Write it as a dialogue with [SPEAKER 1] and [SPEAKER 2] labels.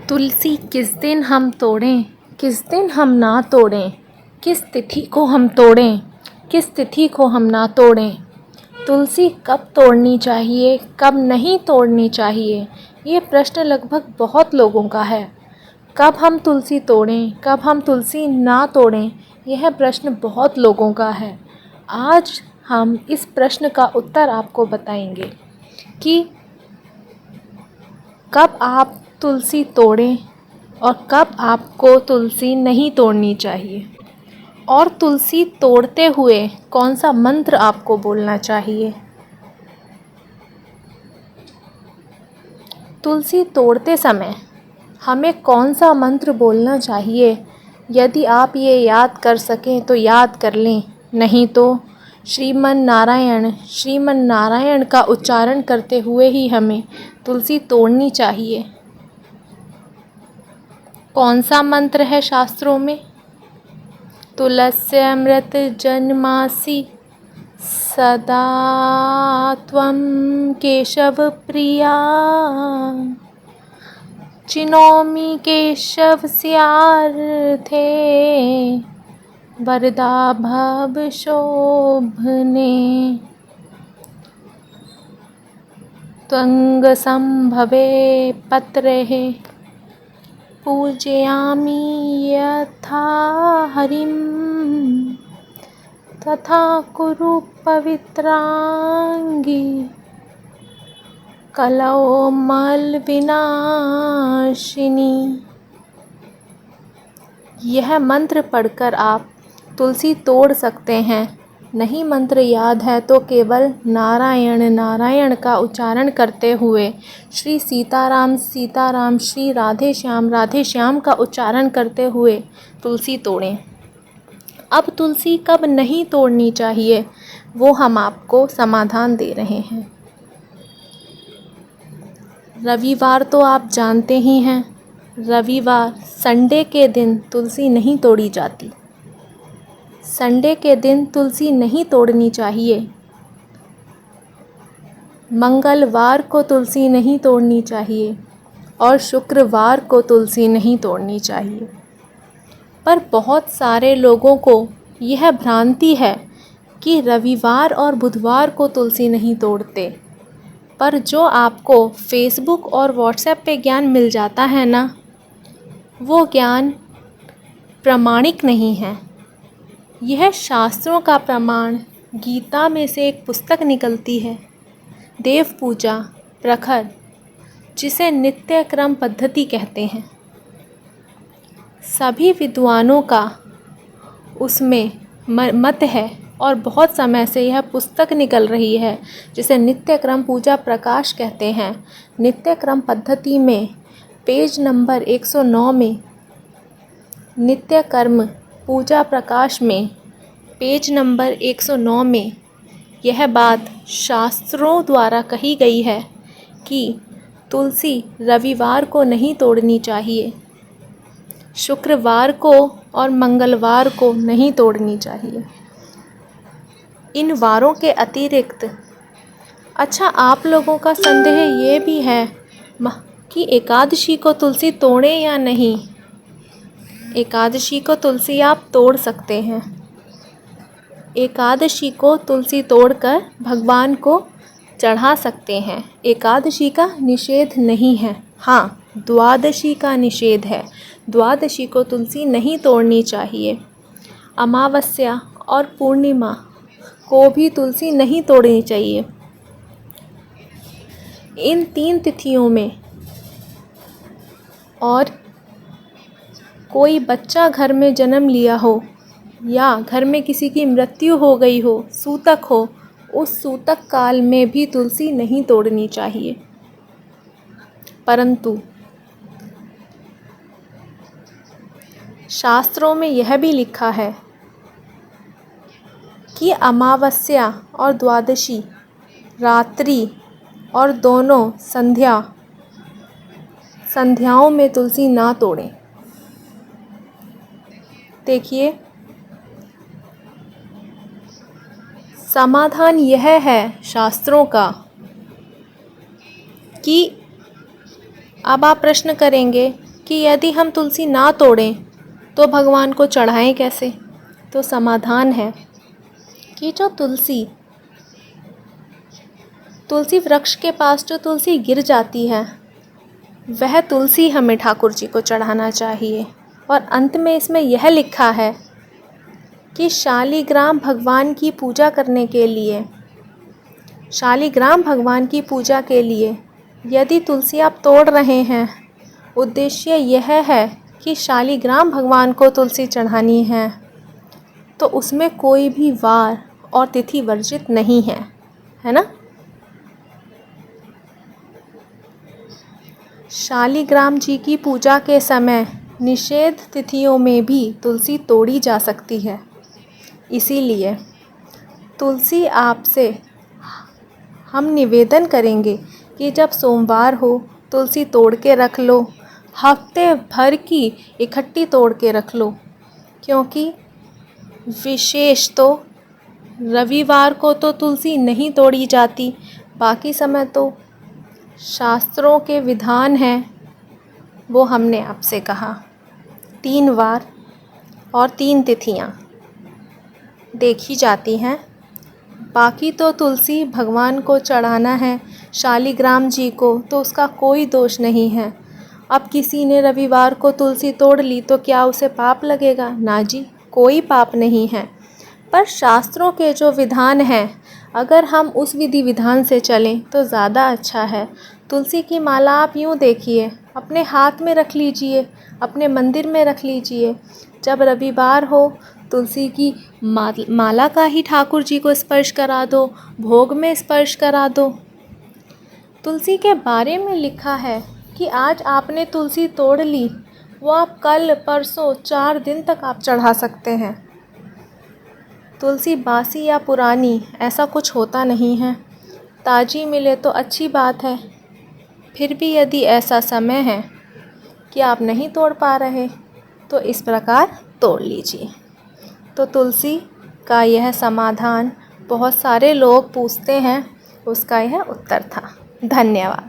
[SPEAKER 1] तुलसी किस दिन हम तोड़ें, किस दिन हम ना तोड़ें, किस तिथि को हम तोड़ें, किस तिथि को हम ना तोड़ें। तुलसी कब तोड़नी चाहिए, कब नहीं तोड़नी चाहिए, ये प्रश्न लगभग बहुत लोगों का है। कब हम तुलसी तोड़ें, कब हम तुलसी ना तोड़ें, यह प्रश्न बहुत लोगों का है। आज हम इस प्रश्न का उत्तर आपको बताएंगे कि कब आप तुलसी तोड़ें और कब आपको तुलसी नहीं तोड़नी चाहिए, और तुलसी तोड़ते हुए कौन सा मंत्र आपको बोलना चाहिए। तुलसी तोड़ते समय हमें कौन सा मंत्र बोलना चाहिए, यदि आप ये याद कर सकें तो याद कर लें, नहीं तो श्रीमन नारायण का उच्चारण करते हुए ही हमें तुलसी तोड़नी चाहिए। कौन सा मंत्र है शास्त्रों में? तुलस्यमृत जन्मासि सदा त्वं केशव प्रिया, चिनोमि केशव स्यार्थे वरदा भव शोभने, त्वंग संभवे पत्रेः पूजयामि यथा हरिं, तथा कुरु पवित्रांगी कलौ मलविनाशिनी। यह मंत्र पढ़कर आप तुलसी तोड़ सकते हैं। नहीं मंत्र याद है तो केवल नारायण नारायण का उच्चारण करते हुए श्री सीताराम सीताराम, श्री राधे श्याम का उच्चारण करते हुए तुलसी तोड़ें। अब तुलसी कब नहीं तोड़नी चाहिए, वो हम आपको समाधान दे रहे हैं। रविवार तो आप जानते ही हैं, रविवार संडे के दिन तुलसी नहीं तोड़ी जाती। संडे के दिन तुलसी नहीं तोड़नी चाहिए। मंगलवार को तुलसी नहीं तोड़नी चाहिए और शुक्रवार को तुलसी नहीं तोड़नी चाहिए। पर बहुत सारे लोगों को यह भ्रांति है कि रविवार और बुधवार को तुलसी नहीं तोड़ते। पर जो आपको फेसबुक और व्हाट्सएप पे ज्ञान मिल जाता है ना, वो ज्ञान प्रामाणिक नहीं है। यह शास्त्रों का प्रमाण गीता में से एक पुस्तक निकलती है, देव पूजा प्रखर, जिसे नित्य क्रम पद्धति कहते हैं। सभी विद्वानों का उसमें मत है और बहुत समय से यह पुस्तक निकल रही है, जिसे नित्य क्रम पूजा प्रकाश कहते हैं। नित्य क्रम पद्धति में पेज नंबर 109 में, नित्य कर्म पूजा प्रकाश में पेज नंबर 109 में यह बात शास्त्रों द्वारा कही गई है कि तुलसी रविवार को नहीं तोड़नी चाहिए, शुक्रवार को और मंगलवार को नहीं तोड़नी चाहिए। इन वारों के अतिरिक्त अच्छा, आप लोगों का संदेह ये भी है कि एकादशी को तुलसी तोड़ें या नहीं। एकादशी को तुलसी आप तोड़ सकते हैं। एकादशी को तुलसी तोड़कर भगवान को चढ़ा सकते हैं। एकादशी का निषेध नहीं है, हाँ द्वादशी का निषेध है। द्वादशी को तुलसी नहीं तोड़नी चाहिए। अमावस्या और पूर्णिमा को भी तुलसी नहीं तोड़नी चाहिए। इन 3 तिथियों में, और कोई बच्चा घर में जन्म लिया हो या घर में किसी की मृत्यु हो गई हो, सूतक हो, उस सूतक काल में भी तुलसी नहीं तोड़नी चाहिए। परंतु शास्त्रों में यह भी लिखा है कि अमावस्या और द्वादशी रात्रि और दोनों संध्याओं में तुलसी ना तोड़ें। देखिए, समाधान यह है शास्त्रों का कि अब आप प्रश्न करेंगे कि यदि हम तुलसी ना तोड़ें तो भगवान को चढ़ाएं कैसे। तो समाधान है कि जो तुलसी वृक्ष के पास जो तुलसी गिर जाती है वह तुलसी हमें ठाकुर जी को चढ़ाना चाहिए। और अंत में इसमें यह लिखा है कि शालिग्राम भगवान की पूजा करने के लिए, शालिग्राम भगवान की पूजा के लिए यदि तुलसी आप तोड़ रहे हैं, उद्देश्य यह है कि शालिग्राम भगवान को तुलसी चढ़ानी है, तो उसमें कोई भी वार और तिथि वर्जित नहीं है, है ना। शालिग्राम जी की पूजा के समय निषेध तिथियों में भी तुलसी तोड़ी जा सकती है। इसीलिए तुलसी आपसे हम निवेदन करेंगे कि जब सोमवार हो तुलसी तोड़ के रख लो, हफ्ते भर की इकट्ठी तोड़ के रख लो, क्योंकि विशेष तो रविवार को तो तुलसी नहीं तोड़ी जाती, बाकी समय तो शास्त्रों के विधान हैं वो हमने आपसे कहा। 3 वार और 3 तिथियां देखी जाती हैं, बाकी तो तुलसी भगवान को चढ़ाना है शालिग्राम जी को, तो उसका कोई दोष नहीं है। अब किसी ने रविवार को तुलसी तोड़ ली तो क्या उसे पाप लगेगा? ना जी, कोई पाप नहीं है। पर शास्त्रों के जो विधान हैं, अगर हम उस विधि विधान से चलें तो ज़्यादा अच्छा है। तुलसी की माला आप यूँ देखिए, अपने हाथ में रख लीजिए, अपने मंदिर में रख लीजिए। जब रविवार हो तुलसी की माला का ही ठाकुर जी को स्पर्श करा दो, भोग में स्पर्श करा दो। तुलसी के बारे में लिखा है कि आज आपने तुलसी तोड़ ली, वो आप कल परसों 4 दिन तक आप चढ़ा सकते हैं। तुलसी बासी या पुरानी ऐसा कुछ होता नहीं है, ताज़ी मिले तो अच्छी बात है। फिर भी यदि ऐसा समय है कि आप नहीं तोड़ पा रहे तो इस प्रकार तोड़ लीजिए। तो तुलसी का यह समाधान बहुत सारे लोग पूछते हैं, उसका यह उत्तर था। धन्यवाद।